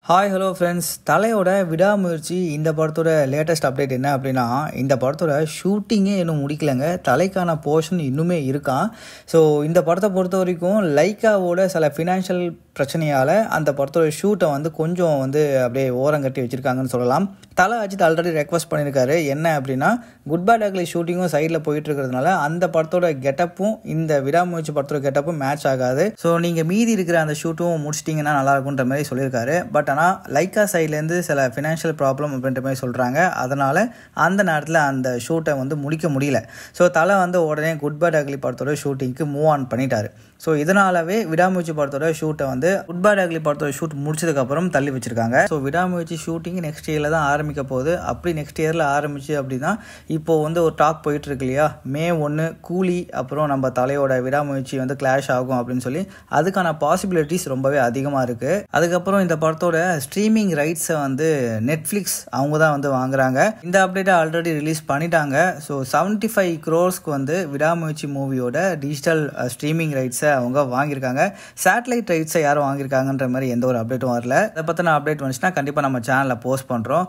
Hi hello friends, தலையோட விடாமுயற்சி இந்த படத்தோட லேட்டஸ்ட் அப்டேட் என்ன அப்படின்னா, இந்த படத்தோட ஷூட்டிங்கே இன்னும் முடிக்கலைங்க. தலைக்கான போர்ஷன் இன்னுமே இருக்கான். ஸோ இந்த படத்தை பொறுத்த வரைக்கும் லைக்காவோட சில ஃபினான்ஷியல் பிரச்சனையால் அந்த படத்தோட ஷூட்டை கொஞ்சம் அப்படியே ஓரங்கட்டி வச்சுருக்காங்கன்னு சொல்லலாம். தலை அஜித் ஆல்ரெடி ரெக்வஸ்ட் பண்ணியிருக்காரு. என்ன அப்படின்னா, குட் பேட் அக்லி ஷூட்டிங்கும் சைடில் போயிட்டு இருக்கிறதுனால அந்த படத்தோட கெட்டப்பும் இந்த விடாமுயற்சி படத்தோட கெட்டப்பும் மேட்ச் ஆகாது. ஸோ நீங்கள் மீதி இருக்கிற அந்த ஷூட்டும் முடிச்சிட்டிங்கன்னா நல்லா இருக்குன்ற மாதிரி சொல்லியிருக்காரு. பட் ஆனால் லைக்கா சைட்லேருந்து சில ஃபினான்ஷியல் ப்ராப்ளம் அப்படின்ற மாதிரி சொல்கிறாங்க. அதனால் அந்த நேரத்தில் அந்த ஷூட்டை முடிக்க முடியல. ஸோ தலை உடனே குட் பேட் அக்லி படத்தோட ஷூட்டிங்க்கு மூவ் ஆன் பண்ணிட்டாரு. ஸோ இதனாலவே விடாமுயற்சி படத்தோட ஷூட்டை குட் பேட் அக்லி படத்தோட ஷூட் முடிச்சதுக்கப்புறம் தள்ளி வச்சிருக்காங்க. ஸோ விடாமுயற்சி ஷூட்டிங் நெக்ஸ்ட் இயரில் தான் ஆரம்பிக்க போகுது. அப்படி நெக்ஸ்ட் இயரில் ஆரம்பிச்சு அப்படின்னா இப்போ ஒரு டாக் போயிட்டு இருக்கு இல்லையா, May 1 கூலி அப்புறம் நம்ம தலையோட விடாமுயற்சி கிளாஷ் ஆகும் அப்படின்னு சொல்லி அதுக்கான பாசிபிலிட்டிஸ் ரொம்பவே அதிகமாக இருக்குது. அதுக்கப்புறம் இந்த படத்தோட ஸ்ட்ரீமிங் ரைட்ஸை நெட்ஃப்ளிக்ஸ் அவங்க தான் வாங்குறாங்க. இந்த அப்டேட்டை ஆல்ரெடி ரிலீஸ் பண்ணிட்டாங்க. ஸோ 75 crores விடாமுயற்சி மூவியோட டிஜிட்டல் ஸ்ட்ரீமிங் ரைட்ஸை அவங்க வாங்கியிருக்காங்க. சேட்டலைட் ரைட்ஸை யாரும் வாங்கியிருக்காங்கன்ற மாதிரி எந்த ஒரு அப்டேட்டும் வரல. அதை பற்றின அப்டேட் வந்துச்சுன்னா கண்டிப்பாக நம்ம சேனலில் போஸ்ட் பண்ணுறோம்.